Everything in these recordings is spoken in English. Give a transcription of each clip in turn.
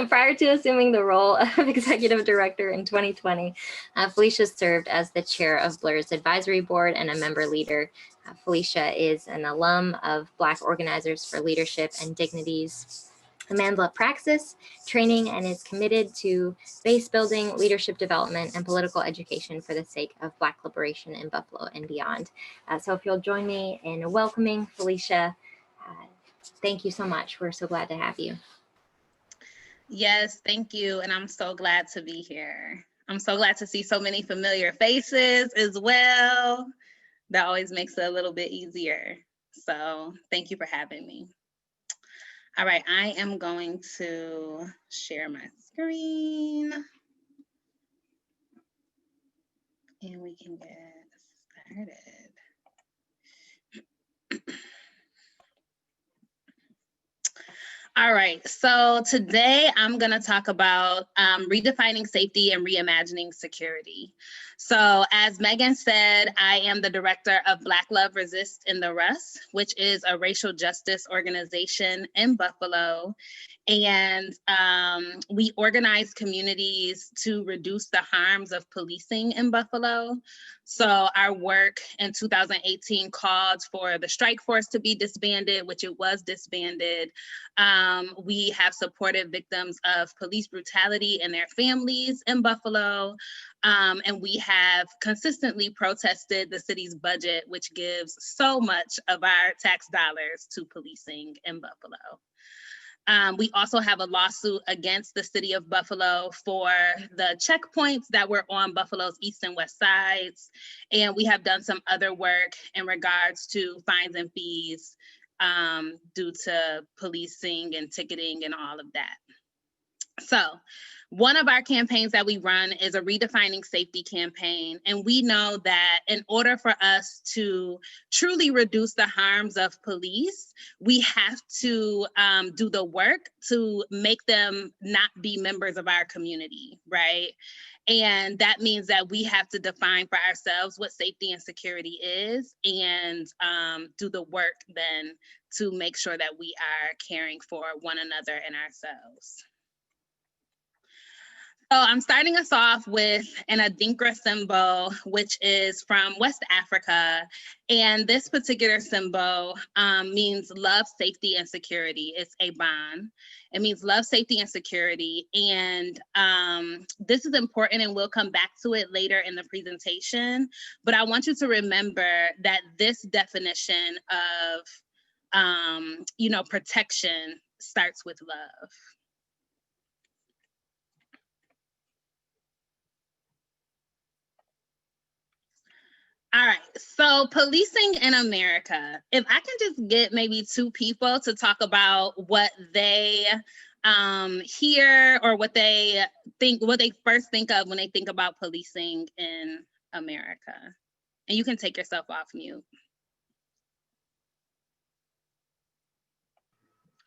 Prior to assuming the role of executive director in 2020, Felicia served as the chair of Blur's advisory board and a member leader. Felicia is an alum of Black Organizers for Leadership and Dignity's Mandela Praxis training and is committed to base building, leadership development, and political education for the sake of Black liberation in Buffalo and beyond. So if you'll join me in welcoming Felicia, thank you so much. We're so glad to have you. Yes, thank you. And I'm so glad to be here. I'm so glad to see so many familiar faces as well. That always makes it a little bit easier. So thank you for having me. All right, I am going to share my screen. And we can get started. All right, so today I'm going to talk about redefining safety and reimagining security. So as Megan said, I am the director of Black Love Resist in the Rust, which is a racial justice organization in Buffalo. And we organize communities to reduce the harms of policing in Buffalo. So our work in 2018 called for the strike force to be disbanded, which it was disbanded. We have supported victims of police brutality and their families in Buffalo. And we have consistently protested the city's budget, which gives so much of our tax dollars to policing in Buffalo. We also have a lawsuit against the city of Buffalo for the checkpoints that were on Buffalo's east and west sides. And we have done some other work in regards to fines and fees due to policing and ticketing and all of that. So one of our campaigns that we run is a redefining safety campaign. And we know that in order for us to truly reduce the harms of police, we have to do the work to make them not be members of our community, right? And that means that we have to define for ourselves what safety and security is and do the work then to make sure that we are caring for one another and ourselves. So I'm starting us off with an Adinkra symbol, which is from West Africa. And this particular symbol means love, safety, and security. It's a bond. It means love, safety, and security. And this is important, and we'll come back to it later in the presentation. But I want you to remember that this definition of protection starts with love. All right, so policing in America. If I can just get maybe two people to talk about what they hear or what they first think of when they think about policing in America. And you can take yourself off mute.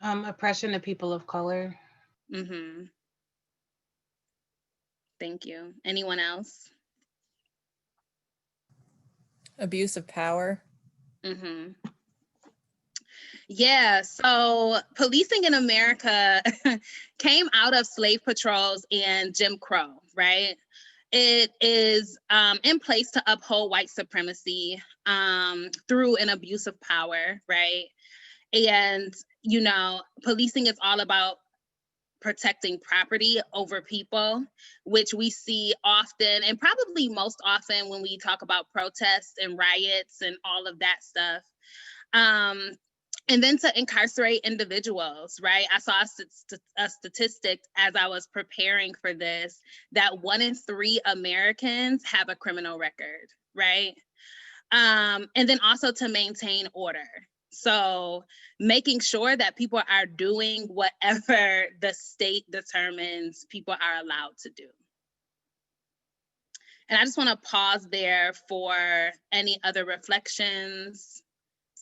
Oppression of people of color. Mm-hmm. Thank you. Anyone else? Abuse of power. Mm-hmm. Yeah, so policing in America came out of slave patrols and Jim Crow, right? It is in place to uphold white supremacy through an abuse of power, right? And, policing is all about protecting property over people, which we see often and probably most often when we talk about protests and riots and all of that stuff. And then to incarcerate individuals, right? I saw a statistic as I was preparing for this, that 1 in 3 Americans have a criminal record, right? And then also to maintain order. So making sure that people are doing whatever the state determines people are allowed to do. And I just want to pause there for any other reflections,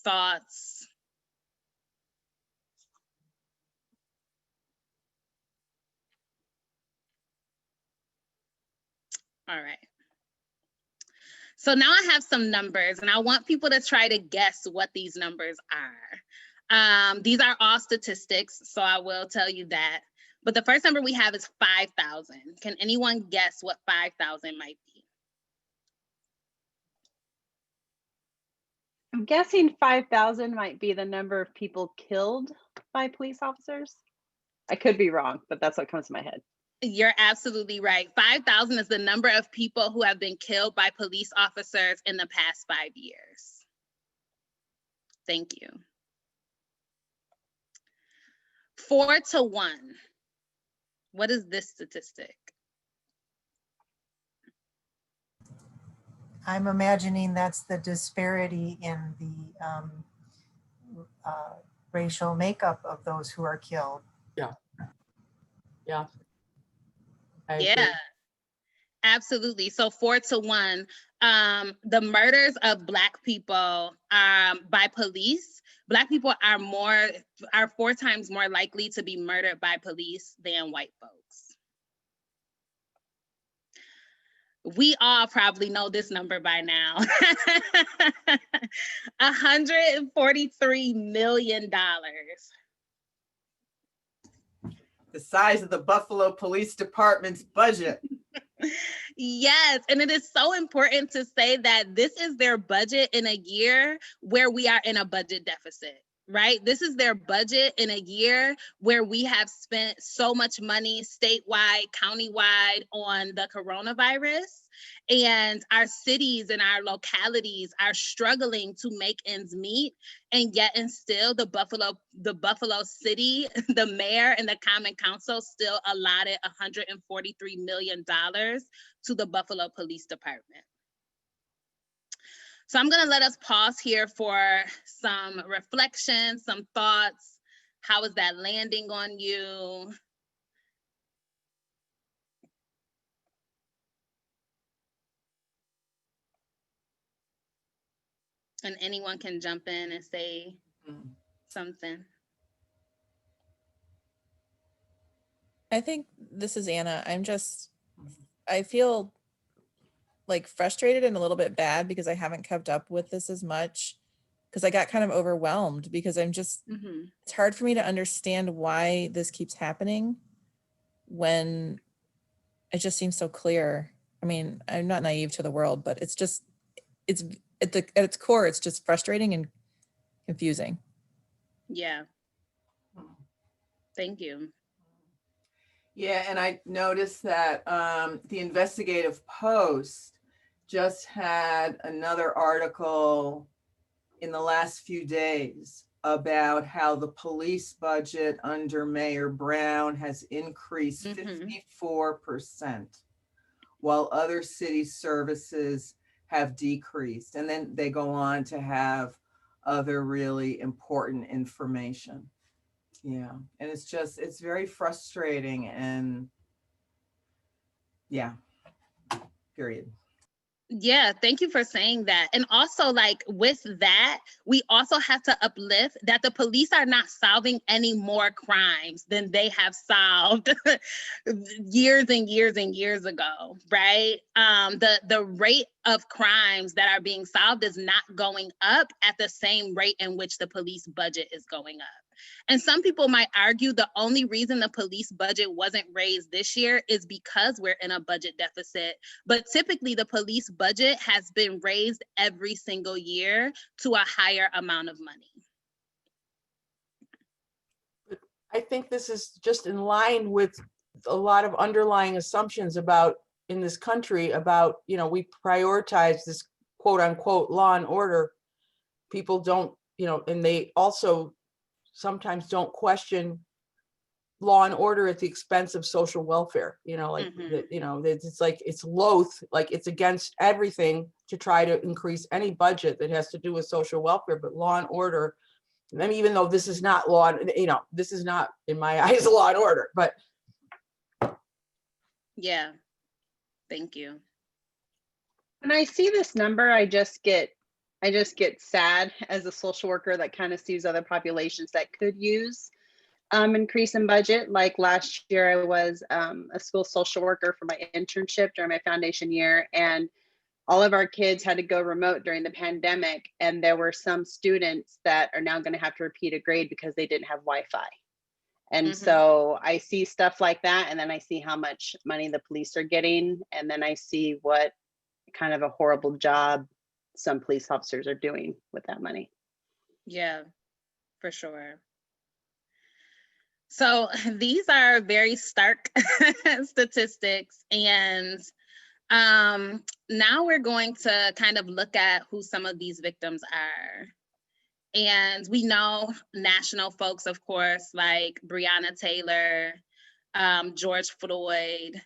thoughts. All right. So now I have some numbers and I want people to try to guess what these numbers are. These are all statistics, so I will tell you that. But the first number we have is 5,000. Can anyone guess what 5,000 might be? I'm guessing 5,000 might be the number of people killed by police officers. I could be wrong, but that's what comes to my head. You're absolutely right. 5,000 is the number of people who have been killed by police officers in the past 5 years. Thank you. 4 to 1. What is this statistic? I'm imagining that's the disparity in the racial makeup of those who are killed. Yeah. I agree. Yeah, absolutely. So 4 to 1. The murders of Black people by police, Black people are 4 times more likely to be murdered by police than white folks. We all probably know this number by now. $143 million. The size of the Buffalo Police Department's budget. Yes, and it is so important to say that this is their budget in a year where we are in a budget deficit, right? This is their budget in a year where we have spent so much money statewide, countywide on the coronavirus, and our cities and our localities are struggling to make ends meet, and yet and still the Buffalo city, the mayor and the common council still allotted $143 million to the Buffalo Police Department. So I'm gonna let us pause here for some reflection, some thoughts. How is that landing on you? And anyone can jump in and say something. I think this is Anna. I feel like frustrated and a little bit bad because I haven't kept up with this as much because I got kind of overwhelmed because it's hard for me to understand why this keeps happening when it just seems so clear. I mean, I'm not naive to the world, but it's at its core, it's just frustrating and confusing. Yeah. Thank you. Yeah, and I noticed that the Investigative Post just had another article in the last few days about how the police budget under Mayor Brown has increased 54%, while other city services have decreased. And then they go on to have other really important information. Yeah, and it's very frustrating and yeah, period. Yeah, thank you for saying that. And also, like, with that, we also have to uplift that the police are not solving any more crimes than they have solved years and years and years ago, right? The rate of crimes that are being solved is not going up at the same rate in which the police budget is going up. And some people might argue the only reason the police budget wasn't raised this year is because we're in a budget deficit. But typically the police budget has been raised every single year to a higher amount of money. I think this is just in line with a lot of underlying assumptions about in this country about, we prioritize this quote unquote law and order. People don't, and they also sometimes don't question law and order at the expense of social welfare, it's like, it's loath, like it's against everything to try to increase any budget that has to do with social welfare, but law and order, I mean, even though this is not law, this is not in my eyes, law and order, but. Yeah, thank you. When I see this number, I just get sad as a social worker that kind of sees other populations that could use increase in budget. Like last year, I was a school social worker for my internship during my foundation year, and all of our kids had to go remote during the pandemic. And there were some students that are now going to have to repeat a grade because they didn't have Wi-Fi. And Mhm. so I see stuff like that, and then I see how much money the police are getting, and then I see what kind of a horrible job some police officers are doing with that money. Yeah, for sure. So these are very stark statistics, and now we're going to kind of look at who some of these victims are. And we know national folks, of course, like Breonna Taylor, George Floyd.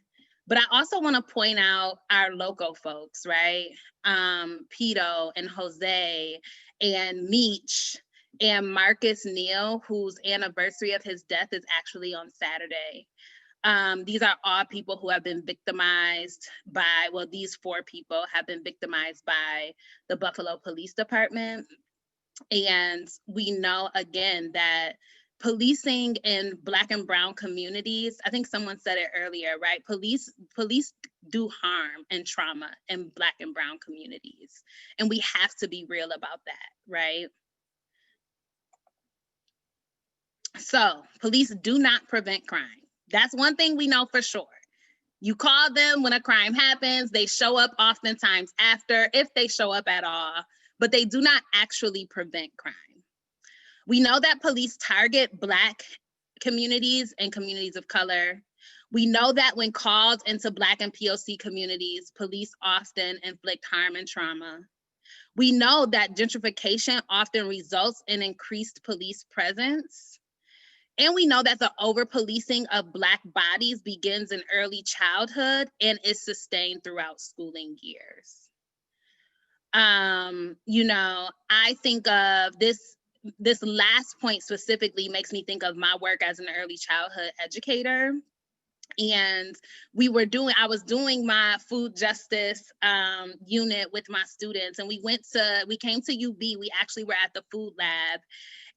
But I also want to point out our local folks, right? Pito and Jose and Meech and Marcus Neal, whose anniversary of his death is actually on Saturday. These are all people who have been victimized by, well, these 4 people have been victimized by the Buffalo Police Department. And we know, again, that policing in Black and brown communities, I think someone said it earlier, right? Police do harm and trauma in Black and brown communities. And we have to be real about that, right? So police do not prevent crime. That's one thing we know for sure. You call them when a crime happens, they show up oftentimes after, if they show up at all, but they do not actually prevent crime. We know that police target Black communities and communities of color. We know that when called into Black and POC communities, police often inflict harm and trauma. We know that gentrification often results in increased police presence. And we know that the over-policing of Black bodies begins in early childhood and is sustained throughout schooling years. You know, I think of this last point specifically makes me think of my work as an early childhood educator. And I was doing my food justice unit with my students, and we came to UB. We actually were at the food lab,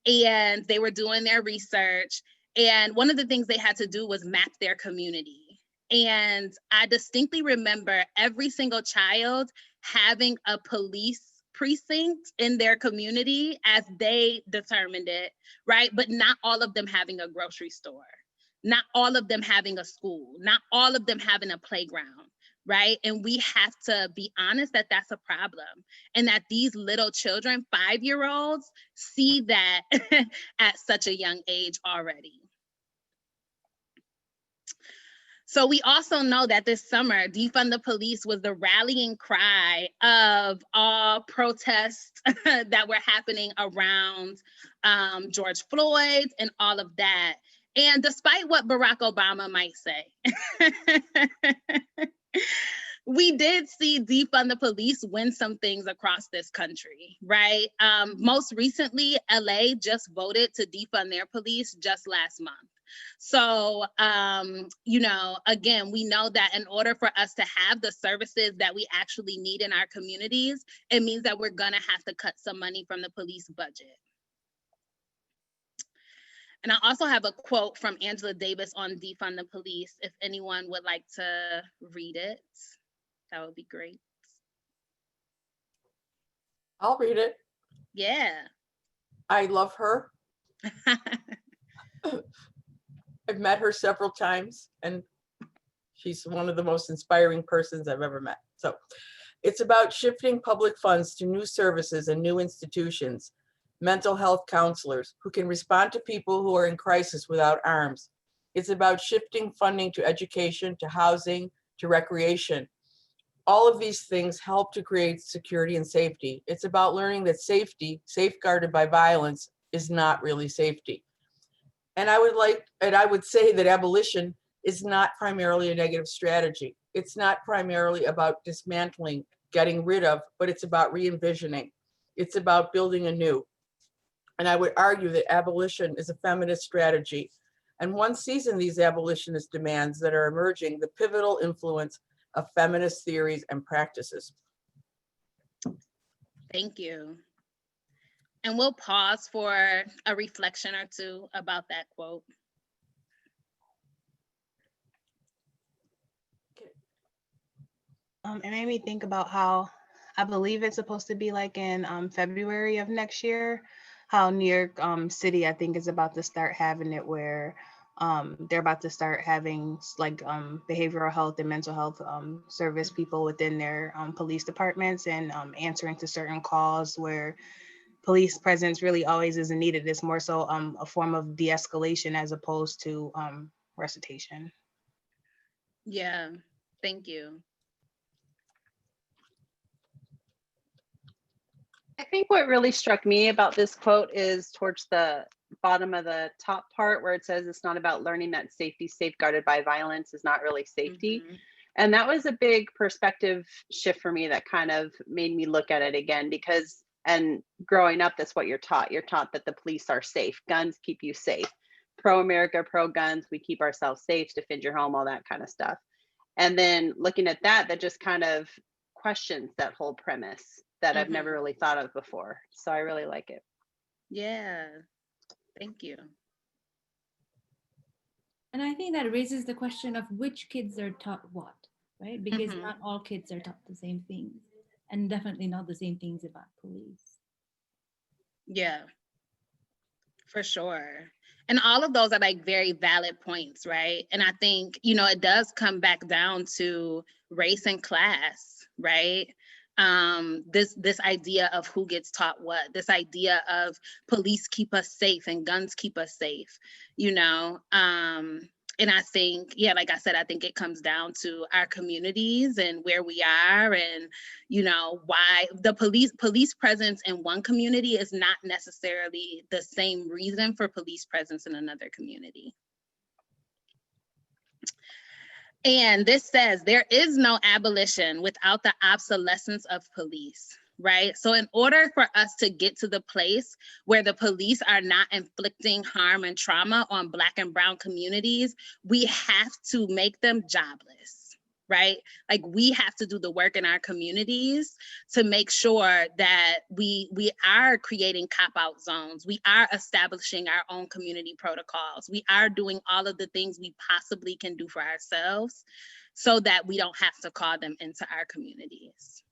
and they were doing their research. And one of the things they had to do was map their community. And I distinctly remember every single child having a police precinct in their community as they determined it, right? But not all of them having a grocery store, not all of them having a school, not all of them having a playground, right? And we have to be honest that that's a problem, and that these little children, 5-year-olds, see that at such a young age already. So we also know that this summer, Defund the Police was the rallying cry of all protests that were happening around George Floyd and all of that. And despite what Barack Obama might say, we did see Defund the Police win some things across this country, right? Most recently, LA just voted to defund their police just last month. So, you know, again, we know that in order for us to have the services that we actually need in our communities, it means that we're gonna have to cut some money from the police budget. And I also have a quote from Angela Davis on Defund the Police. If anyone would like to read it, that would be great. I'll read it. Yeah. I love her. I've met her several times, and she's one of the most inspiring persons I've ever met. So it's about shifting public funds to new services and new institutions, mental health counselors who can respond to people who are in crisis without arms. It's about shifting funding to education, to housing, to recreation. All of these things help to create security and safety. It's about learning that safety, safeguarded by violence, is not really safety. And I would say that abolition is not primarily a negative strategy. It's not primarily about dismantling, getting rid of, but it's about re-envisioning. It's about building anew. And I would argue that abolition is a feminist strategy. And one sees in these abolitionist demands that are emerging the pivotal influence of feminist theories and practices. Thank you. And we'll pause for a reflection or two about that quote. It made me think about how I believe it's supposed to be like in February of next year, how New York City, I think, is about to start having it where They're about to start having behavioral health and mental health service people within their police departments, and answering to certain calls where police presence really always isn't needed. It's more so a form of de-escalation as opposed to recitation. Yeah, thank you. I think what really struck me about this quote is towards the bottom of the top part where it says it's not about learning that safety safeguarded by violence is not really safety. Mhm. And that was a big perspective shift for me that kind of made me look at it again, because, and growing up, that's what you're taught. You're taught that the police are safe. Guns keep you safe. Pro America, pro guns, we keep ourselves safe, defend your home, all that kind of stuff. And then looking at that, that just kind of questions that whole premise that I've never really thought of before. So I really like it. Yeah, thank you. And I think that raises the question of which kids are taught what, right? Because Mhm. not all kids are taught the same things, and definitely not the same things about police. Yeah, for sure. And all of those are like very valid points, right? And I think, you know, it does come back down to race and class, right? This idea of who gets taught what, this idea of police keep us safe and guns keep us safe, you know? And I think, yeah, like I said, I think it comes down to our communities and where we are, and you know, why the police presence in one community is not necessarily the same reason for police presence in another community. And this says there is no abolition without the obsolescence of police, right? So in order for us to get to the place where the police are not inflicting harm and trauma on Black and Brown communities, we have to make them jobless, right? Like we have to do the work in our communities to make sure that we are creating cop-out zones. We are establishing our own community protocols. We are doing all of the things we possibly can do for ourselves so that we don't have to call them into our communities.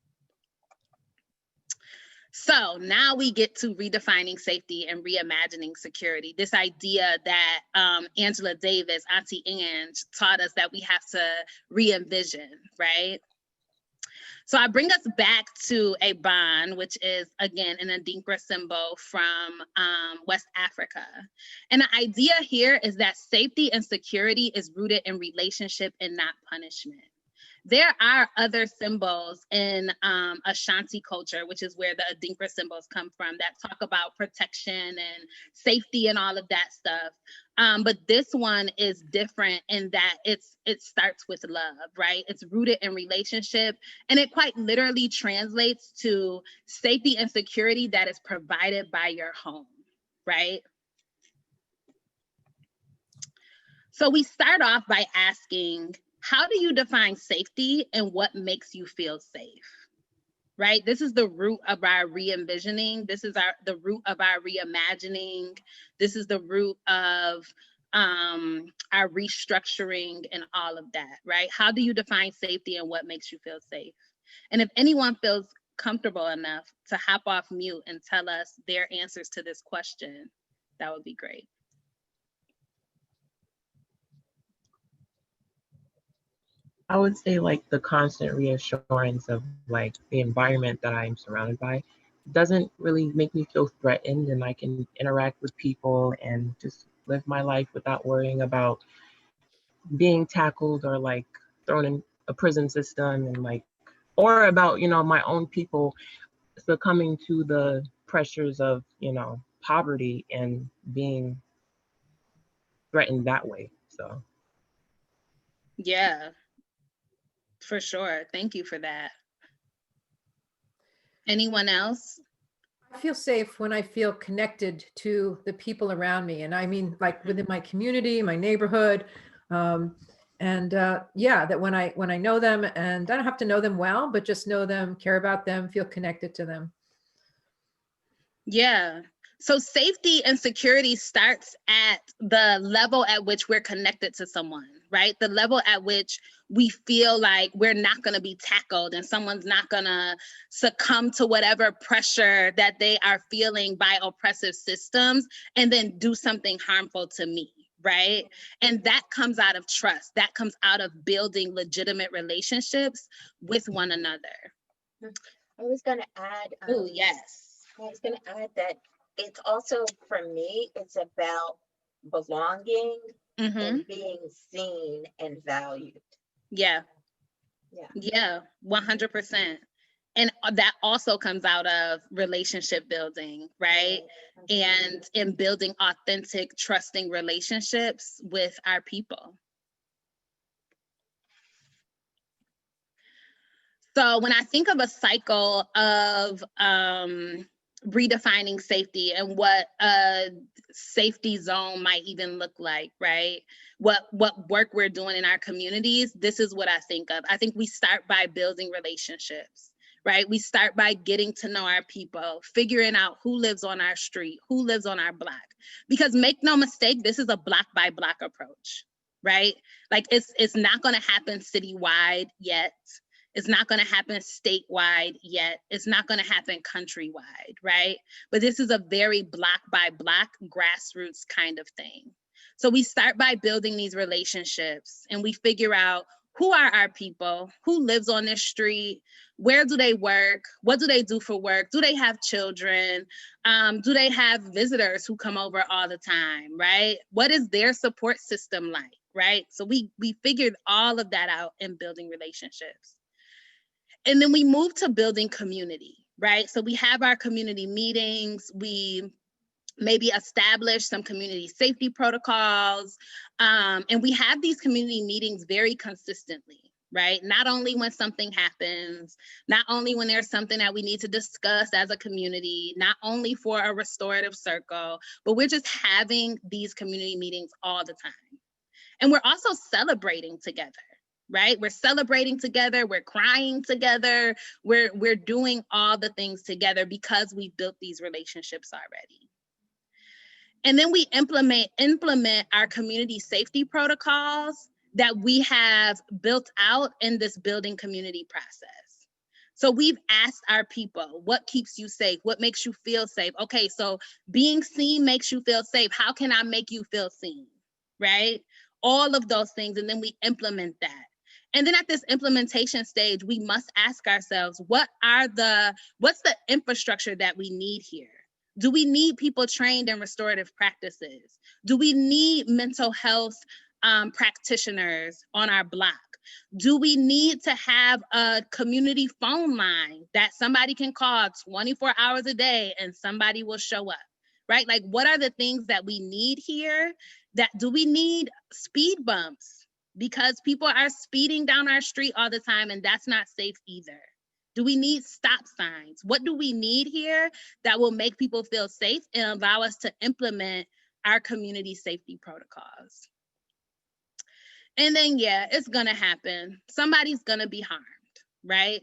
So now we get to redefining safety and reimagining security. This idea that Angela Davis, Auntie Ange, taught us that we have to re-envision, right? So I bring us back to a ban, which is again an Adinkra symbol from West Africa. And the idea here is that safety and security is rooted in relationship and not punishment. There are other symbols in Ashanti culture, which is where the Adinkra symbols come from, that talk about protection and safety and all of that stuff. But this one is different in that it starts with love, right? It's rooted in relationship, and it quite literally translates to safety and security that is provided by your home, right? So we start off by asking, how do you define safety and what makes you feel safe, right? This is the root of our re-envisioning. This is the root of our reimagining. This is the root of our restructuring and all of that, right? How do you define safety and what makes you feel safe? And if anyone feels comfortable enough to hop off mute and tell us their answers to this question, that would be great. I would say like the constant reassurance of like the environment that I'm surrounded by doesn't really make me feel threatened, and I can interact with people and just live my life without worrying about being tackled or like thrown in a prison system, and like, or about, you know, my own people succumbing to the pressures of, you know, poverty and being threatened that way. So Yeah, for sure. Thank you for that. Anyone else? I feel safe when I feel connected to the people around me. And I mean, like within my community, my neighborhood. Yeah, that when I know them, and I don't have to know them well, but just know them, care about them, feel connected to them. Yeah. So safety and security starts at the level at which we're connected to someone, right? The level at which we feel like we're not going to be tackled and someone's not going to succumb to whatever pressure that they are feeling by oppressive systems and then do something harmful to me, right? And that comes out of trust. That comes out of building legitimate relationships with one another. I was going to add, Oh, yes. I was going to add that it's also, for me, it's about belonging Mm-hmm. and being seen and valued. Yeah. Yeah. Yeah, 100%. And that also comes out of relationship building, right? And in building authentic, trusting relationships with our people. So when I think of a cycle of redefining safety and what a safety zone might even look like, right? What work we're doing in our communities, this is what I think of. I think we start by building relationships, right? We start by getting to know our people, figuring out who lives on our street, who lives on our block. Because make no mistake, this is a block by block approach, right? Like it's not gonna happen citywide yet. It's not going to happen statewide yet. It's not going to happen countrywide, right? But this is a very block by block grassroots kind of thing. So we start by building these relationships and we figure out who are our people, who lives on this street, where do they work, what do they do for work, do they have children, do they have visitors who come over all the time, right? What is their support system like, right? So we figured all of that out in building relationships. And then we move to building community, right? So we have our community meetings, we maybe establish some community safety protocols, and we have these community meetings very consistently, right? Not only when something happens, not only when there's something that we need to discuss as a community, not only for a restorative circle, but we're just having these community meetings all the time. And we're also celebrating together. Right? We're celebrating together, we're crying together, we're doing all the things together because we built these relationships already. And then we implement our community safety protocols that we have built out in this building community process. So we've asked our people, what keeps you safe? What makes you feel safe? Okay, so being seen makes you feel safe. How can I make you feel seen? Right? All of those things, and then we implement that. And then at this implementation stage, we must ask ourselves, what's the infrastructure that we need here? Do we need people trained in restorative practices? Do we need mental health practitioners on our block? Do we need to have a community phone line that somebody can call 24 hours a day and somebody will show up, right? Like, what are the things that we need here? Do we need speed bumps? Because people are speeding down our street all the time and that's not safe either. Do we need stop signs? What do we need here that will make people feel safe and allow us to implement our community safety protocols? And then, yeah, it's gonna happen. Somebody's gonna be harmed, right?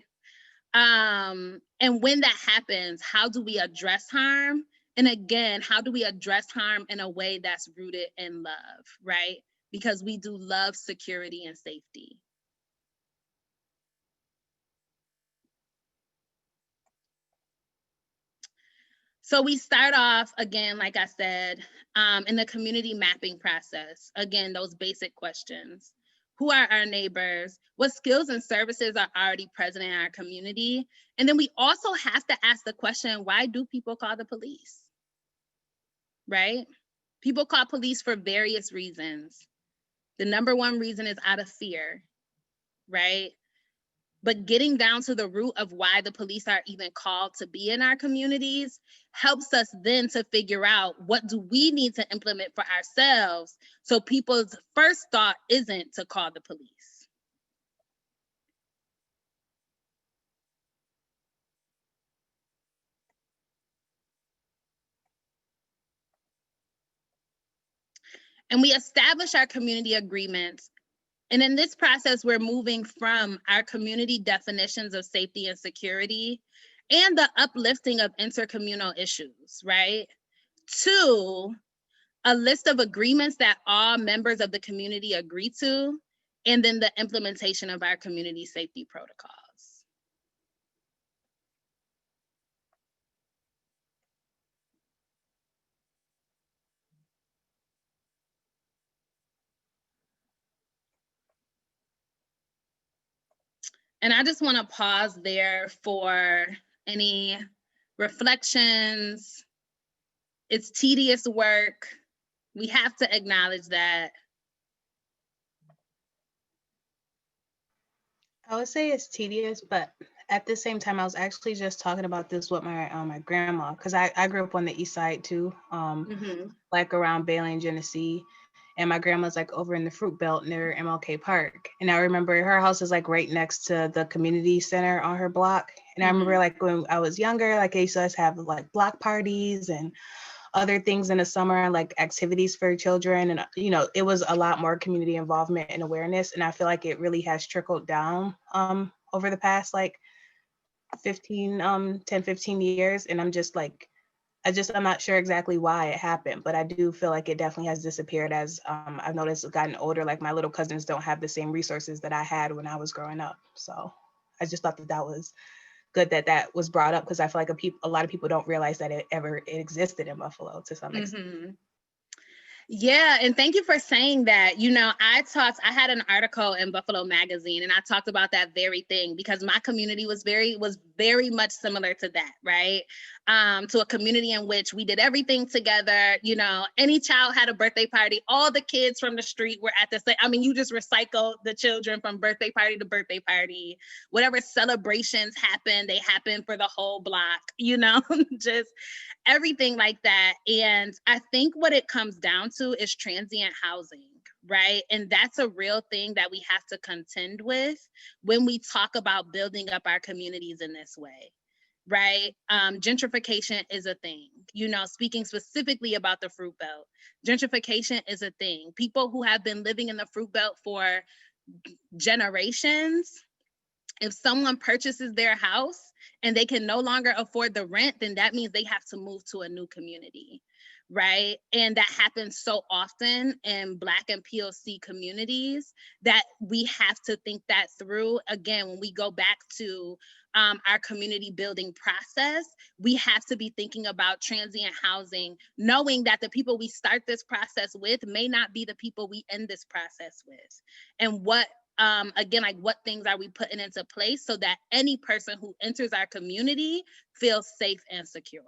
And when that happens, how do we address harm? And again, how do we address harm in a way that's rooted in love, right? Because we do love security and safety. So we start off, again, like I said, in the community mapping process. Again, those basic questions. Who are our neighbors? What skills and services are already present in our community? And then we also have to ask the question, why do people call the police? Right? People call police for various reasons. The number one reason is out of fear, right? But getting down to the root of why the police are even called to be in our communities helps us then to figure out, what do we need to implement for ourselves so people's first thought isn't to call the police. And we establish our community agreements. And in this process, we're moving from our community definitions of safety and security and the uplifting of intercommunal issues, right? To a list of agreements that all members of the community agree to, and then the implementation of our community safety protocols. And I just want to pause there for any reflections. It's tedious work. We have to acknowledge that. I would say it's tedious, but at the same time, I was actually just talking about this with my grandma, because I grew up on the east side too, like around Bailey and Genesee. And my grandma's like over in the fruit belt near MLK Park. And I remember her house is like right next to the community center on her block. And I remember like when I was younger, like I used to have like block parties and other things in the summer, like activities for children. And, you know, it was a lot more community involvement and awareness. And I feel like it really has trickled down over the past like 10, 15 years. And I'm just like, I'm not sure exactly why it happened, but I do feel like it definitely has disappeared as I've noticed gotten older. Like my little cousins don't have the same resources that I had when I was growing up. So I just thought that was good that was brought up, because I feel like a lot of people don't realize that it existed in Buffalo to some extent. Yeah, and thank you for saying that. You know, I had an article in Buffalo Magazine, and I talked about that very thing, because my community was very much similar to that, right? To a community in which we did everything together. You know, any child had a birthday party, all the kids from the street were at the same. I mean, you just recycle the children from birthday party to birthday party. Whatever celebrations happened, they happened for the whole block, you know, just everything like that. And I think what it comes down to is transient housing, right? And that's a real thing that we have to contend with when we talk about building up our communities in this way, right? Gentrification is a thing, you know, speaking specifically about the Fruit Belt. Gentrification is a thing. People who have been living in the Fruit Belt for generations, if someone purchases their house and they can no longer afford the rent, then that means they have to move to a new community, right? And that happens so often in Black and POC communities that we have to think that through. Again, when we go back to our community building process, we have to be thinking about transient housing, knowing that the people we start this process with may not be the people we end this process with. And what again, like what things are we putting into place so that any person who enters our community feels safe and secure?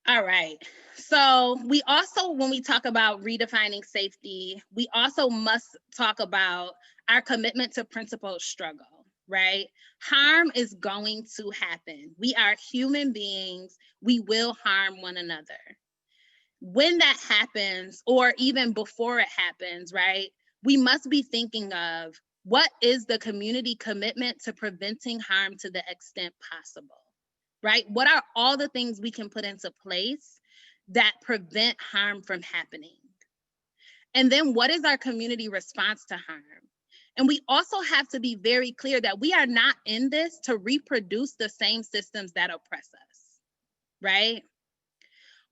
All right, so we also, when we talk about redefining safety, we also must talk about our commitment to principled struggle, right? Harm is going to happen. We are human beings. We will harm one another. When that happens, or even before it happens, right, we must be thinking of what is the community commitment to preventing harm to the extent possible, right? What are all the things we can put into place that prevent harm from happening? And then what is our community response to harm? And we also have to be very clear that we are not in this to reproduce the same systems that oppress us, right?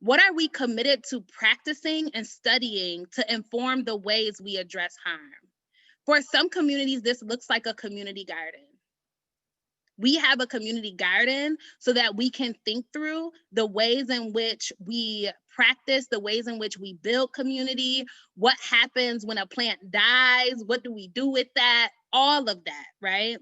What are we committed to practicing and studying to inform the ways we address harm? For some communities, this looks like a community garden. We have a community garden so that we can think through the ways in which we practice, the ways in which we build community, what happens when a plant dies, what do we do with that, all of that, right?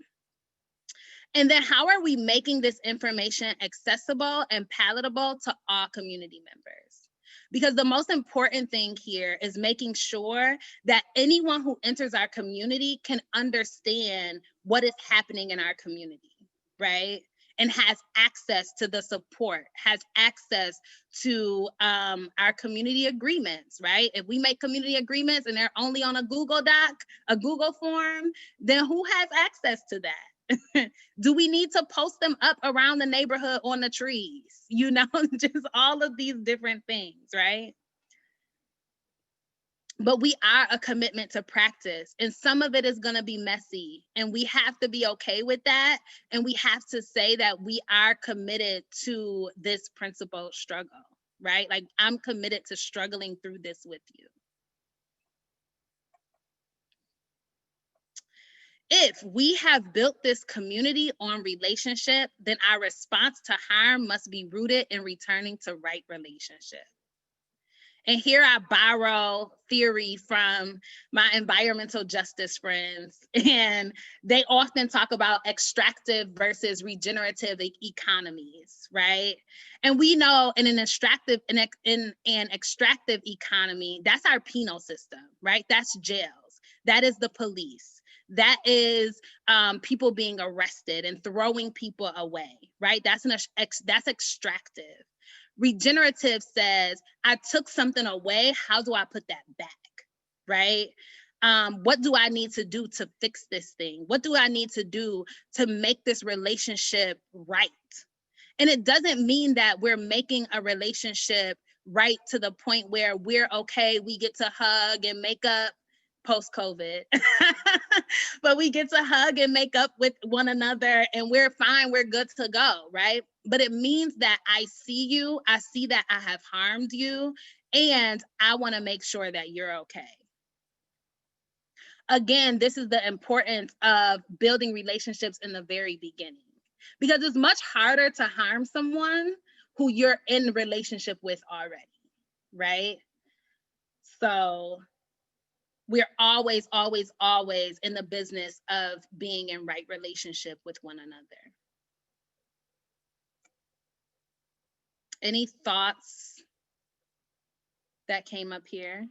And then how are we making this information accessible and palatable to all community members? Because the most important thing here is making sure that anyone who enters our community can understand what is happening in our community, right? And has access to the support, has access to our community agreements, right? If we make community agreements and they're only on a Google Doc, a Google form, then who has access to that? Do we need to post them up around the neighborhood on the trees? You know, just all of these different things, right? But we are a commitment to practice, and some of it is going to be messy, and we have to be okay with that. And we have to say that we are committed to this principled struggle, right? Like, I'm committed to struggling through this with you. If we have built this community on relationship, then our response to harm must be rooted in returning to right relationship. And here I borrow theory from my environmental justice friends, and they often talk about extractive versus regenerative economies, right? And we know in an extractive economy, that's our penal system, right? That's jails, that is the police, that is people being arrested and throwing people away, right? That's extractive. Regenerative says, I took something away, how do I put that back, right? What do I need to do to fix this thing? What do I need to do to make this relationship right? And it doesn't mean that we're making a relationship right to the point where we're okay, we get to hug and make up post-COVID, but we get to hug and make up with one another and we're fine, we're good to go, right? But it means that I see you, I see that I have harmed you, and I want to make sure that you're okay. Again, this is the importance of building relationships in the very beginning, because it's much harder to harm someone who you're in relationship with already, right? So we're always, always, always in the business of being in right relationship with one another. Any thoughts that came up here?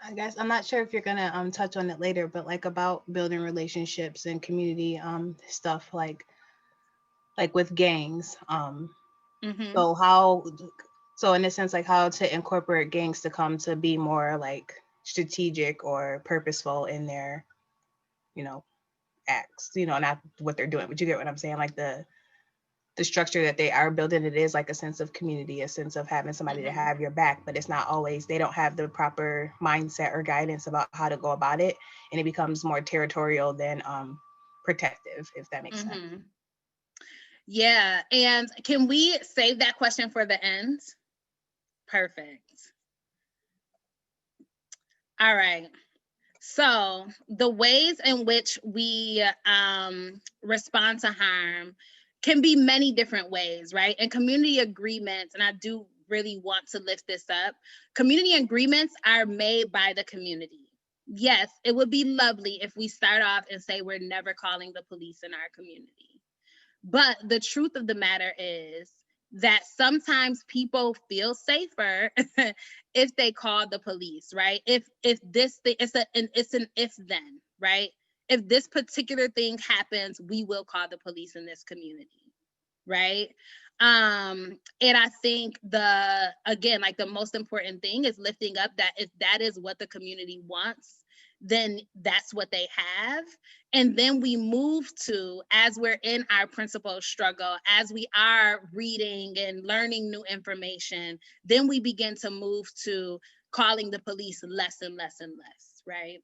I guess I'm not sure if you're gonna touch on it later, but like about building relationships and community stuff like with gangs. So in a sense, like how to incorporate gangs to come to be more like strategic or purposeful in their, acts, not what they're doing, but you get what I'm saying? Like the structure that they are building, it is like a sense of community, a sense of having somebody to have your back, but it's not always, they don't have the proper mindset or guidance about how to go about it. And it becomes more territorial than protective, if that makes sense. Yeah, and can we save that question for the end? Perfect. All right. So the ways in which we respond to harm can be many different ways, right? And community agreements, and I do really want to lift this up, community agreements are made by the community. Yes, it would be lovely if we start off and say we're never calling the police in our community. But the truth of the matter is that sometimes people feel safer if they call the police, right? If this thing, it's an if then, right? If this particular thing happens, we will call the police in this community, right? And I think again, like the most important thing is lifting up that if that is what the community wants, then that's what they have. And then we move to, as we're in our principal struggle, as we are reading and learning new information, then we begin to move to calling the police less and less and less, right?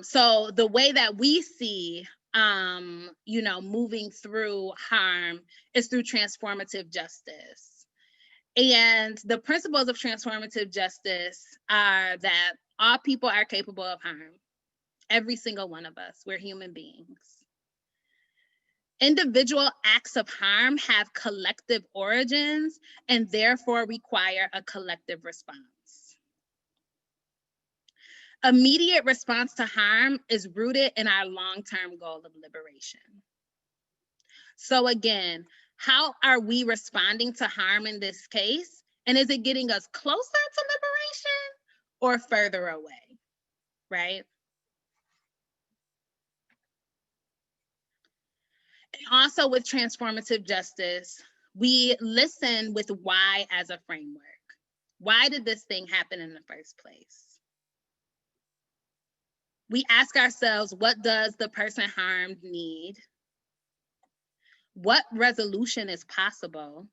So the way that we see, moving through harm is through transformative justice. And the principles of transformative justice are that all people are capable of harm. Every single one of us, we're human beings. Individual acts of harm have collective origins and therefore require a collective response. Immediate response to harm is rooted in our long-term goal of liberation. So again, how are we responding to harm in this case? And is it getting us closer to liberation or further away, right? And also with transformative justice, we listen with why as a framework. Why did this thing happen in the first place? We ask ourselves, what does the person harmed need? What resolution is possible?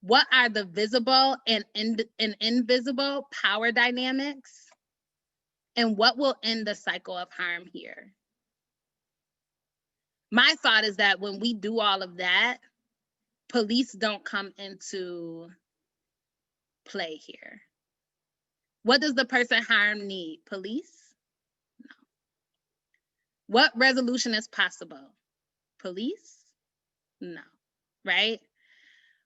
What are the visible and invisible power dynamics? And what will end the cycle of harm here? My thought is that when we do all of that, police don't come into play here. What does the person harmed need? Police? No. What resolution is possible? Police? No, right?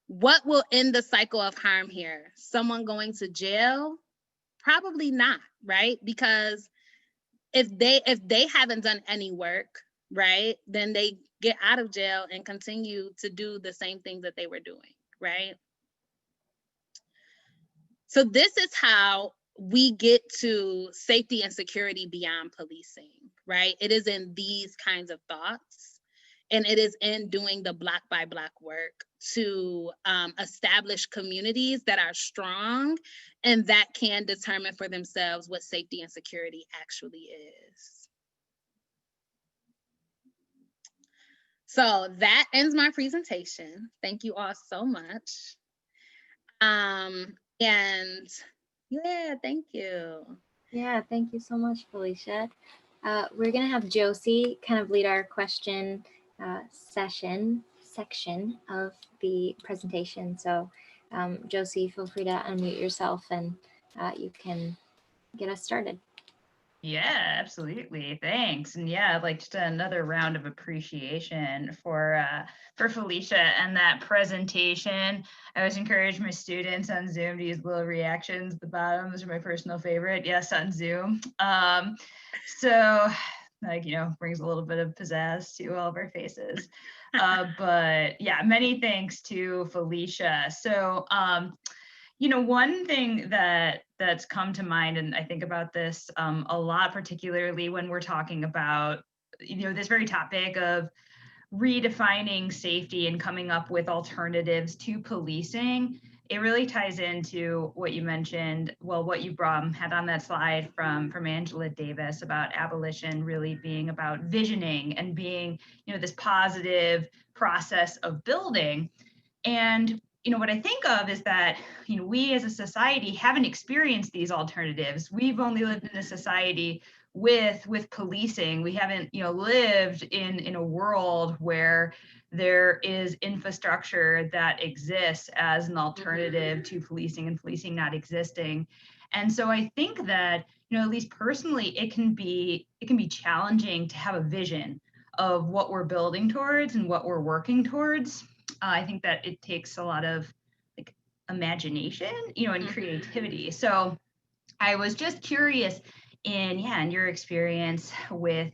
What will end the cycle of harm here? Someone going to jail? Probably not, right? Because if they haven't done any work, right, then they get out of jail and continue to do the same thing that they were doing, right? So this is how we get to safety and security beyond policing, right? It is in these kinds of thoughts, and it is in doing the block by block work to establish communities that are strong and that can determine for themselves what safety and security actually is. So that ends my presentation. Thank you all so much. And yeah, thank you. Yeah, thank you so much, Felicia. We're gonna have Josie kind of lead our question section of the presentation. So Josie, feel free to unmute yourself and you can get us started. Yeah, absolutely. Thanks. And yeah, I'd like just another round of appreciation for Felicia and that presentation. I always encourage my students on Zoom to use little reactions at the bottom. Those are my personal favorite. Yes, on Zoom. So like, you know, brings a little bit of pizzazz to all of our faces. But yeah, many thanks to Felicia. So you know, one thing that's come to mind, and I think about this a lot, particularly when we're talking about, you know, this very topic of redefining safety and coming up with alternatives to policing, it really ties into what you mentioned, well, what you had on that slide from Angela Davis about abolition really being about visioning and being, you know, this positive process of building. And you know, what I think of is that, you know, we as a society haven't experienced these alternatives. We've only lived in a society with policing. We haven't, you know, lived in a world where there is infrastructure that exists as an alternative to policing and policing not existing. And so I think that, you know, at least personally, it can be challenging to have a vision of what we're building towards and what we're working towards. I think that it takes a lot of like imagination, you know, and creativity. So I was just curious in your experience with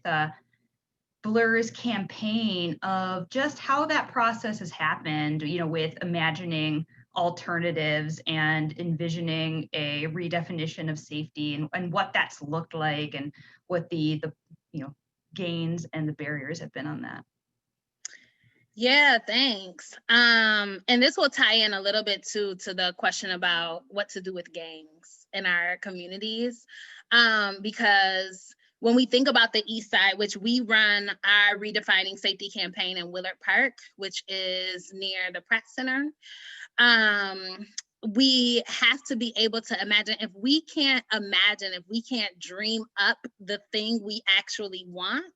Blur's campaign of just how that process has happened, you know, with imagining alternatives and envisioning a redefinition of safety and what that's looked like and what the you know, gains and the barriers have been on that. Yeah, thanks. And this will tie in a little bit to the question about what to do with gangs in our communities. Because when we think about the East Side, which we run our Redefining Safety campaign in Willard Park, which is near the Pratt Center, we have to be able to imagine. If we can't imagine, if we can't dream up the thing we actually want,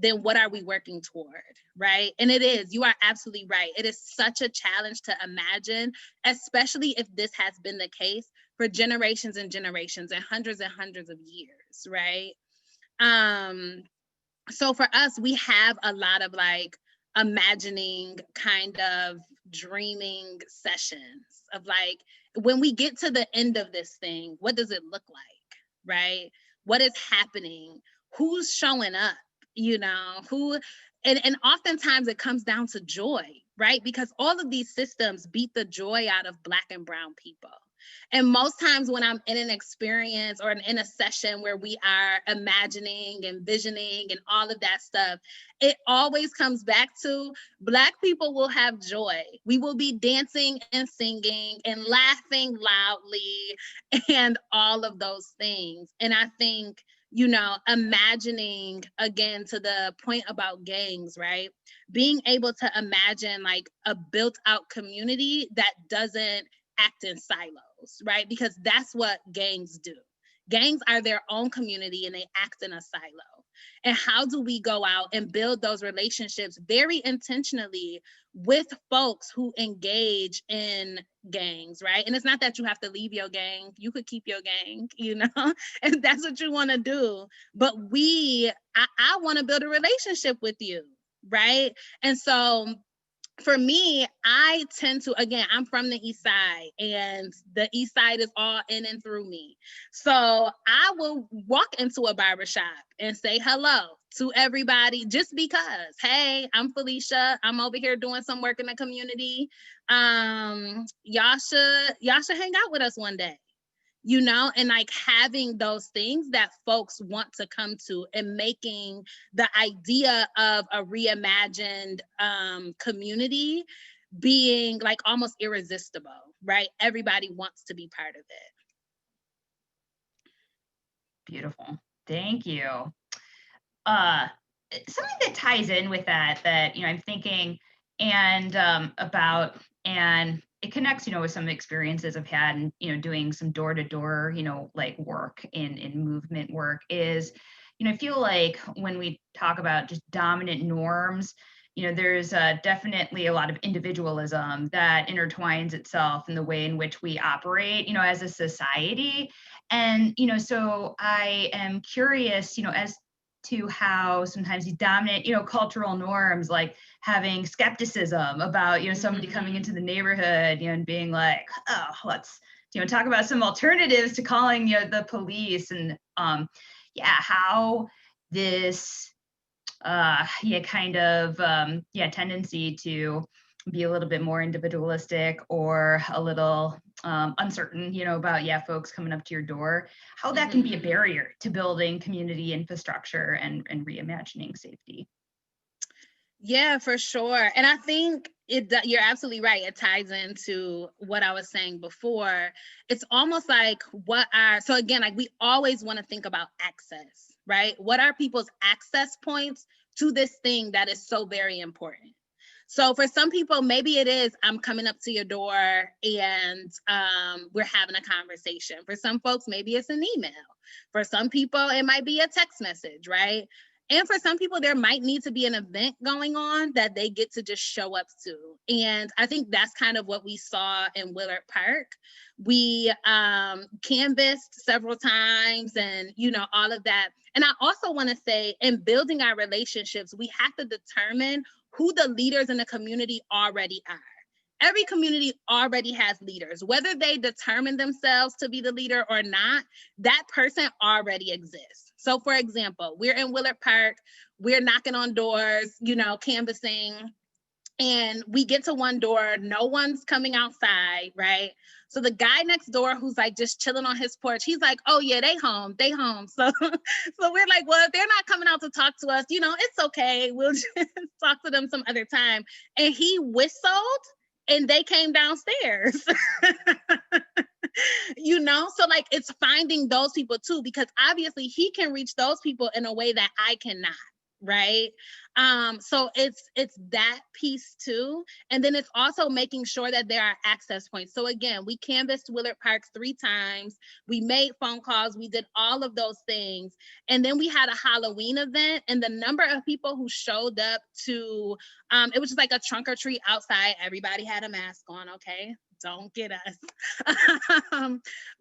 then what are we working toward, right? And it is, you are absolutely right. It is such a challenge to imagine, especially if this has been the case for generations and generations and hundreds of years, right? So for us, we have a lot of like imagining kind of dreaming sessions of like, when we get to the end of this thing, what does it look like, right? What is happening? Who's showing up? You know, who, and oftentimes it comes down to joy, right? Because all of these systems beat the joy out of Black and brown people. And most times when I'm in an experience or in a session where we are imagining and visioning and all of that stuff, it always comes back to Black people will have joy. We will be dancing and singing and laughing loudly and all of those things. And I think, you know, imagining, again, to the point about gangs, right? Being able to imagine like a built out community that doesn't act in silos, right? Because that's what gangs do. Gangs are their own community and they act in a silo. And how do we go out and build those relationships very intentionally with folks who engage in gangs, right? And it's not that you have to leave your gang. You could keep your gang, you know, if that's what you want to do. But I want to build a relationship with you, right? And so for me, I tend to, again, I'm from the East Side, and the East Side is all in and through me. So I will walk into a barbershop and say hello to everybody just because, hey, I'm Felicia. I'm over here doing some work in the community. Y'all should hang out with us one day. You know, and like having those things that folks want to come to, and making the idea of a reimagined community being like almost irresistible, right? Everybody wants to be part of it. Beautiful. Thank you. Something that ties in with that, you know, I'm thinking and about, and it connects, you know, with some experiences I've had, and, you know, doing some door-to-door, you know, like work in movement work is, you know, I feel like when we talk about just dominant norms, you know, there's definitely a lot of individualism that intertwines itself in the way in which we operate, you know, as a society. And, you know, so I am curious, you know, as to how sometimes these dominant, you know, cultural norms, like having skepticism about, you know, somebody coming into the neighborhood, you know, and being like, oh, let's, you know, talk about some alternatives to calling, you know, the police, and how this kind of tendency to be a little bit more individualistic or a little uncertain, you know, about folks coming up to your door, how that can be a barrier to building community infrastructure and reimagining safety. Yeah, for sure. And I think you're absolutely right. It ties into what I was saying before. It's almost like so again, like we always want to think about access, right? What are people's access points to this thing that is so very important? So for some people, maybe it is, I'm coming up to your door and we're having a conversation. For some folks, maybe it's an email. For some people, it might be a text message, right? And for some people, there might need to be an event going on that they get to just show up to. And I think that's kind of what we saw in Willard Park. We canvassed several times and, you know, all of that. And I also want to say, in building our relationships, we have to determine who the leaders in the community already are. Every community already has leaders. Whether they determine themselves to be the leader or not, that person already exists. So for example, we're in Willard Park, we're knocking on doors, you know, canvassing, and we get to one door, no one's coming outside, right? So the guy next door who's like just chilling on his porch, he's like, oh yeah, they home. So we're like, well, if they're not coming out to talk to us, you know, it's okay. We'll just talk to them some other time. And he whistled and they came downstairs. You know, so like it's finding those people too, because obviously he can reach those people in a way that I cannot, right? So it's that piece too. And then it's also making sure that there are access points. So again, we canvassed Willard Park 3 times. We made phone calls. We did all of those things. And then we had a Halloween event, and the number of people who showed up to, it was just like a trunk or treat outside. Everybody had a mask on, okay? Don't get us.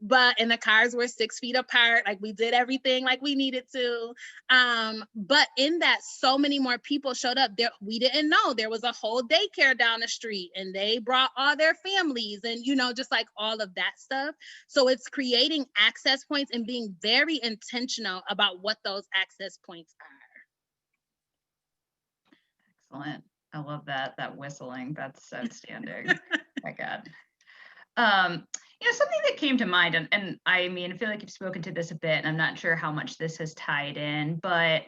But, and the cars were 6 feet apart. Like we did everything like we needed to. But in that, so many more people showed up there. We didn't know there was a whole daycare down the street, and they brought all their families, and, you know, just like all of that stuff. So it's creating access points and being very intentional about what those access points are. Excellent. I love that whistling. That's outstanding. My God. You know, something that came to mind, and I mean, I feel like you've spoken to this a bit, and I'm not sure how much this has tied in, but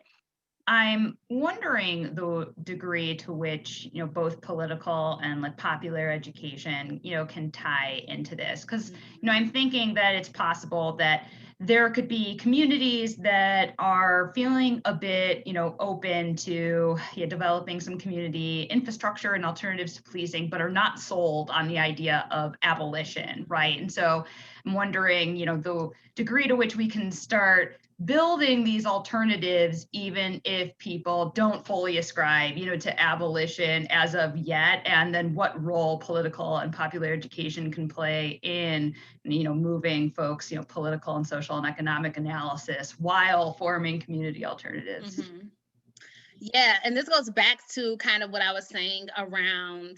I'm wondering the degree to which, you know, both political and like popular education, you know, can tie into this. Because, you know, I'm thinking that it's possible that there could be communities that are feeling a bit, you know, open to developing some community infrastructure and alternatives to policing, but are not sold on the idea of abolition, right? And so I'm wondering, you know, the degree to which we can start building these alternatives, even if people don't fully ascribe, you know, to abolition as of yet, and then what role political and popular education can play in, you know, moving folks, you know, political and social and economic analysis while forming community alternatives. Yeah, and this goes back to kind of what I was saying around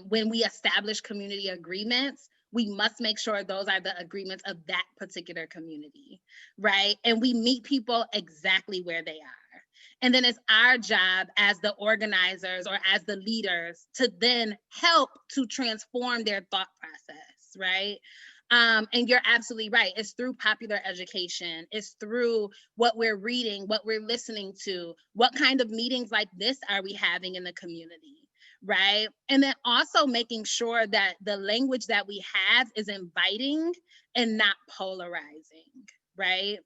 when we establish community agreements, we must make sure those are the agreements of that particular community, right? And we meet people exactly where they are. And then it's our job as the organizers or as the leaders to then help to transform their thought process, right? And you're absolutely right. It's through popular education. It's through what we're reading, what we're listening to, what kind of meetings like this are we having in the community, right? And then also making sure that the language that we have is inviting and not polarizing, right?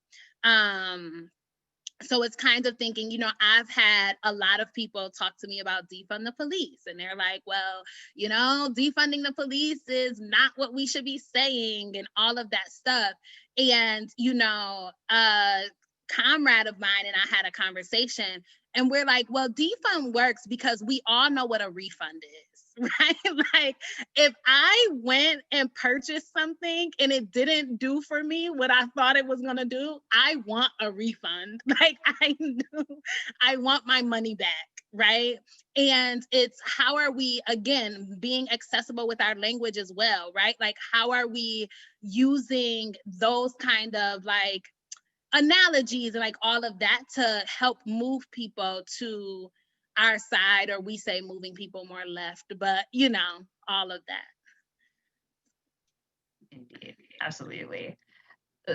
So it's kind of thinking, you know, I've had a lot of people talk to me about defund the police, and they're like, well, you know, defunding the police is not what we should be saying and all of that stuff. And, you know, a comrade of mine and I had a conversation, and we're like, well, defund works because we all know what a refund is, right? Like, if I went and purchased something and it didn't do for me what I thought it was gonna do, I want a refund. Like, I want my money back, right? And it's how are we, again, being accessible with our language as well, right? Like, how are we using those kind of like analogies and like all of that to help move people to our side, or we say moving people more left, but you know, all of that. Indeed, absolutely.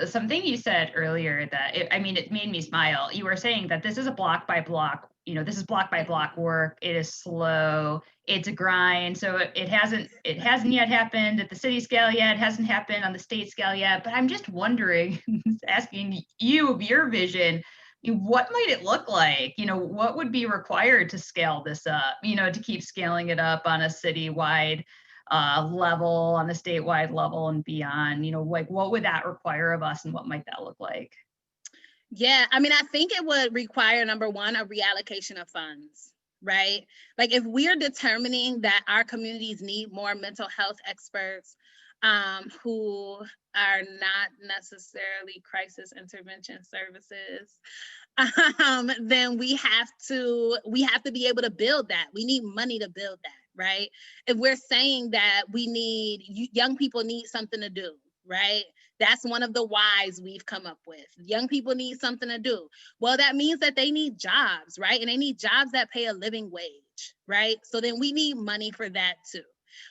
Something you said earlier that I mean, it made me smile. You were saying that this is a block by block, you know, this is block by block work. It is slow. It's a grind. So it hasn't yet happened at the city scale yet. It hasn't happened on the state scale yet. But I'm just wondering, asking you of your vision, what might it look like? You know, what would be required to scale this up? You know, to keep scaling it up on a citywide level, on the statewide level and beyond, you know, like what would that require of us and what might that look like? Yeah, I mean, I think it would require, number one, a reallocation of funds, right? Like if we're determining that our communities need more mental health experts who are not necessarily crisis intervention services, then we have to be able to build that. We need money to build that, right? If we're saying that we need, young people need something to do, right? That's one of the whys we've come up with. Young people need something to do. Well, that means that they need jobs, right? And they need jobs that pay a living wage, right? So then we need money for that too.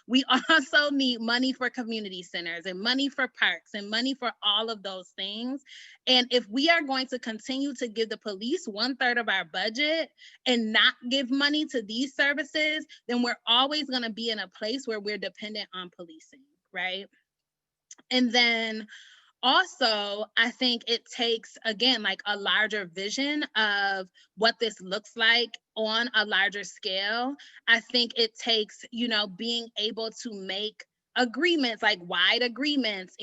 We also need money for community centers and money for parks and money for all of those things. And if we are going to continue to give the police 1/3 of our budget and not give money to these services, then we're always going to be in a place where we're dependent on policing, right? And then also, I think it takes, again, like a larger vision of what this looks like on a larger scale. I think it takes, you know, being able to make agreements, like wide agreements,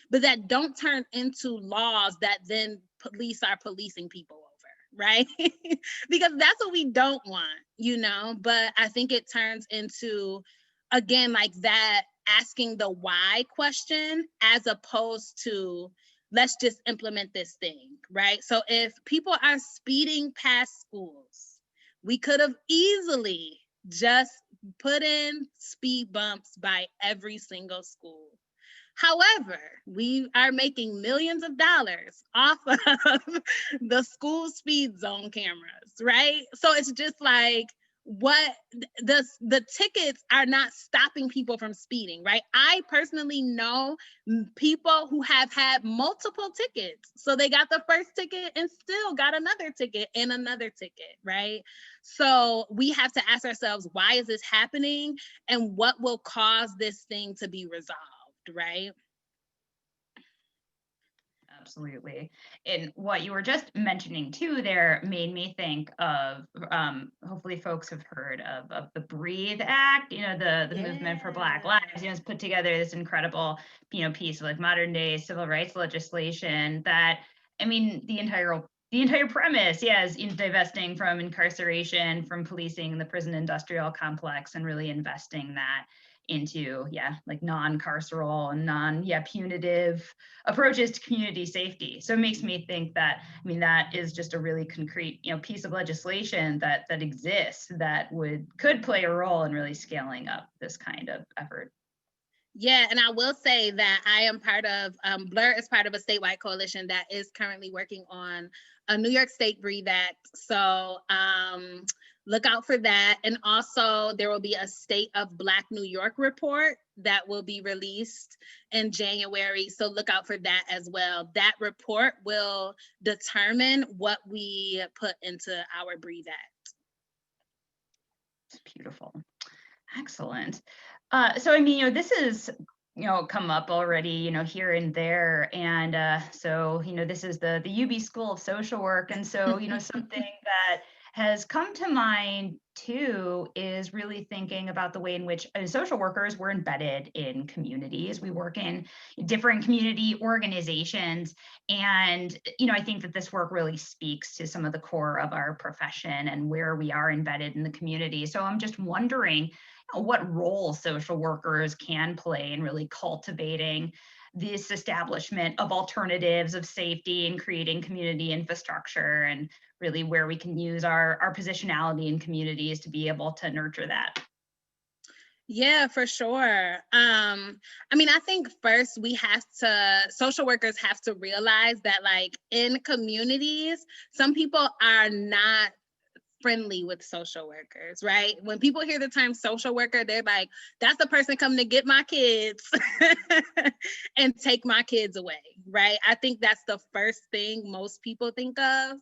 but that don't turn into laws that then police are policing people over, right? Because that's what we don't want, you know, but I think it turns into, again, like that, asking the why question as opposed to let's just implement this thing, right? So if people are speeding past schools, we could have easily just put in speed bumps by every single school. However, we are making millions of dollars off of the school speed zone cameras, right? So it's just like, what the tickets are not stopping people from speeding, right? I personally know people who have had multiple tickets. So they got the first ticket and still got another ticket and another ticket, right? So we have to ask ourselves, why is this happening? And what will cause this thing to be resolved, right? Absolutely. And what you were just mentioning too there made me think of, hopefully folks have heard of the Breathe Act, you know, the movement for Black Lives, you know, has put together this incredible, you know, piece of like modern day civil rights legislation that, I mean, the entire premise, is in divesting from incarceration, from policing the prison industrial complex and really investing that into, like non-carceral and punitive approaches to community safety. So it makes me think that, that is just a really concrete, piece of legislation that exists that could play a role in really scaling up this kind of effort. Yeah, and I will say that I am part of, Blur is part of a statewide coalition that is currently working on a New York State Breathe Act. So look out for that. And also there will be a State of Black New York report that will be released in January. So look out for that as well. That report will determine what we put into our Breathe Act. It's beautiful. Excellent. So, this is, come up already, here and there. And so, this is the UB School of Social Work. And so, something that has come to mind too is really thinking about the way in which social workers were embedded in communities. We work in different community organizations. And, I think that this work really speaks to some of the core of our profession and where we are embedded in the community. So I'm just wondering what role social workers can play in really cultivating this establishment of alternatives of safety and creating community infrastructure, and really where we can use our positionality in communities to be able to nurture that. Yeah, for sure. I think first social workers have to realize that like in communities, some people are not friendly with social workers, right? When people hear the term social worker, they're like, that's the person coming to get my kids and take my kids away, right? I think that's the first thing most people think of.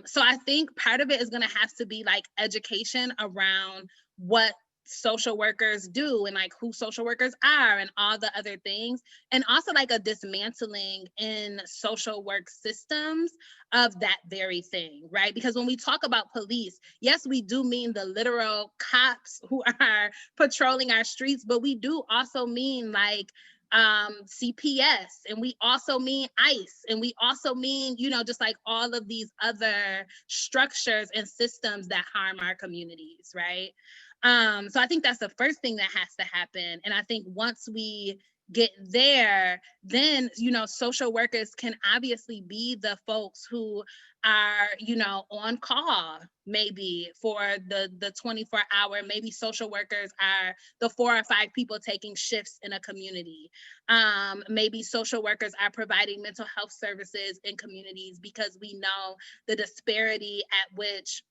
So I think part of it is gonna have to be like education around what social workers do and like who social workers are and all the other things, and also like a dismantling in social work systems of that very thing, right? Because when we talk about police, yes, we do mean the literal cops who are patrolling our streets, but we do also mean like CPS, and we also mean ICE, and we also mean, just like all of these other structures and systems that harm our communities, right? So I think that's the first thing that has to happen. And I think once we get there, then, social workers can obviously be the folks who are, on call, maybe for the 24-hour, maybe social workers are the 4 or 5 people taking shifts in a community. Maybe social workers are providing mental health services in communities, because we know the disparity at which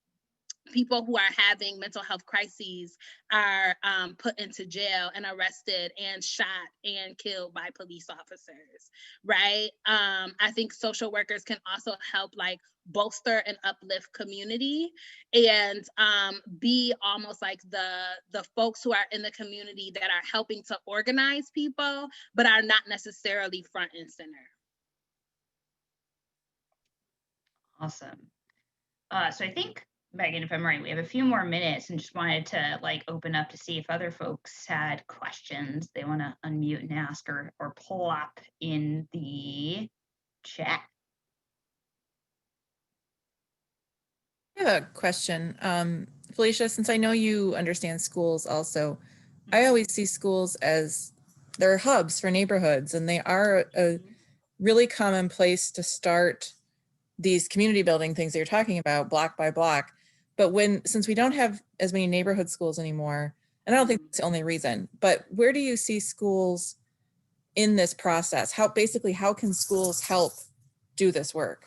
people who are having mental health crises are put into jail and arrested and shot and killed by police officers, right? I think social workers can also help like bolster and uplift community and be almost like the folks who are in the community that are helping to organize people, but are not necessarily front and center. Awesome. So I think, Megan, if I'm right, we have a few more minutes, and just wanted to like open up to see if other folks had questions they want to unmute and ask or pull up in the chat. I have a question. Felicia, since I know you understand schools also, I always see schools as they're hubs for neighborhoods, and they are a really common place to start these community building things that you're talking about, block by block. But since we don't have as many neighborhood schools anymore, and I don't think that's the only reason, but where do you see schools in this process? How can schools help do this work?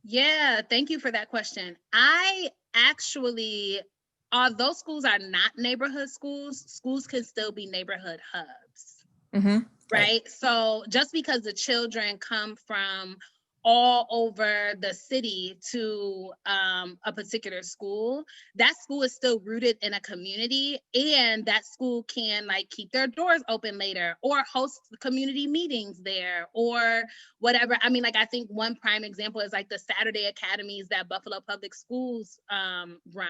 Yeah, thank you for that question. I actually, although schools are not neighborhood schools, schools can still be neighborhood hubs, right? So just because the children come from all over the city to a particular school, that school is still rooted in a community, and that school can like keep their doors open later or host community meetings there or whatever. I mean, like I think one prime example is like the Saturday academies that Buffalo Public Schools run,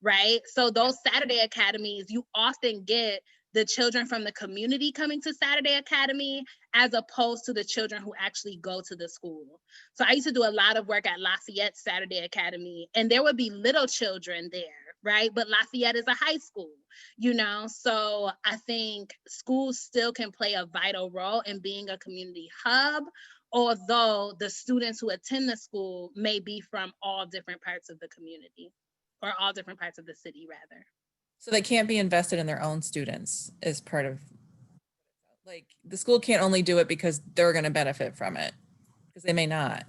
right? So those Saturday academies, you often get the children from the community coming to Saturday Academy as opposed to the children who actually go to the school. So I used to do a lot of work at Lafayette Saturday Academy, and there would be little children there right? But Lafayette is a high school, you know? So I think schools still can play a vital role in being a community hub, although the students who attend the school may be from all different parts of the community, or all different parts of the city, rather. So they can't be invested in their own students as part of, like, the school can't only do it because they're going to benefit from it, because they may not.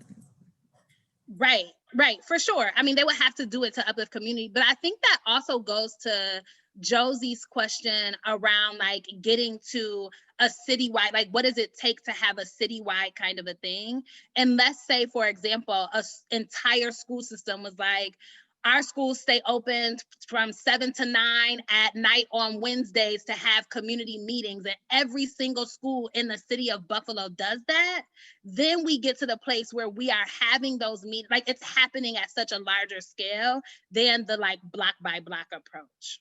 Right, for sure. I mean, they would have to do it to uplift community, but I think that also goes to Josie's question around like getting to a citywide, like what does it take to have a citywide kind of a thing? And let's say, for example, entire school system was like, our schools stay open from 7 to 9 at night on Wednesdays to have community meetings, and every single school in the city of Buffalo does that. Then we get to the place where we are having those meetings, like it's happening at such a larger scale than the like block by block approach.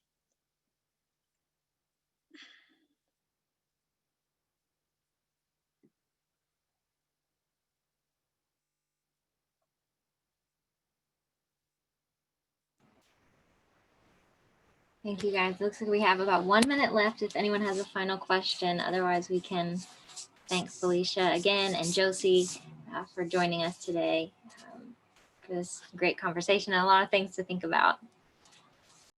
Thank you, guys. Looks like we have about 1 minute left if anyone has a final question. Otherwise, we can thank Felicia again and Josie for joining us today for this great conversation and a lot of things to think about.